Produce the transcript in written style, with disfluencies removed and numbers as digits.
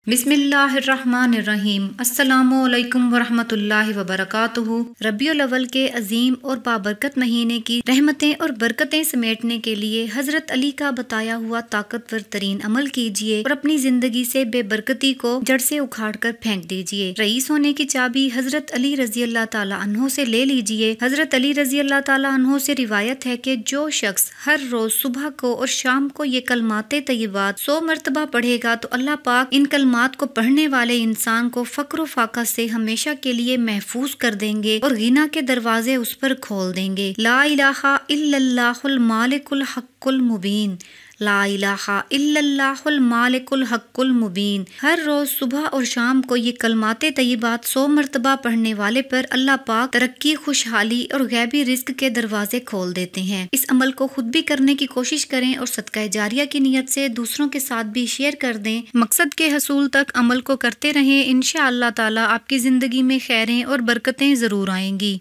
بسم اللہ الرحمن الرحیم۔ السلام علیکم ورحمۃ اللہ وبرکاتہ۔ ربیع الاول کے عظیم اور بابرکت مہینے کی رحمتیں اور برکتیں سمیٹنے کے لیے حضرت علی کا بتایا ہوا طاقتور ترین عمل کیجیے اور اپنی زندگی سے بے برکتی کو جڑ سے اکھاڑ کر پھینک دیجیے۔ رئیس ہونے کی چابی حضرت علی رضی اللہ تعالیٰ عنہ سے لے لیجیے۔ حضرت علی رضی اللہ تعالیٰ عنہ سے روایت ہے کہ جو شخص ہر روز صبح کو اور شام کو یہ کلمات طیبات 100 مرتبہ پڑھے گا تو اللہ پاک ان کلمات کو پڑھنے والے انسان کو فقر و فاقہ سے ہمیشہ کے لیے محفوظ کر دیں گے اور غنا کے دروازے اس پر کھول دیں گے۔ لا الہ الا اللہ المالک الحق المبین، لا الہ الا اللہ المالک الحق المبین۔ ہر روز صبح اور شام کو یہ کلمات طیبات 100 مرتبہ پڑھنے والے پر اللہ پاک ترقی، خوشحالی اور غیبی رزق کے دروازے کھول دیتے ہیں۔ اس عمل کو خود بھی کرنے کی کوشش کریں اور صدقہ جاریہ کی نیت سے دوسروں کے ساتھ بھی شیئر کر دیں۔ مقصد کے حصول تک عمل کو کرتے رہیں، انشاءاللہ تعالی آپ کی زندگی میں خیریں اور برکتیں ضرور آئیں گی۔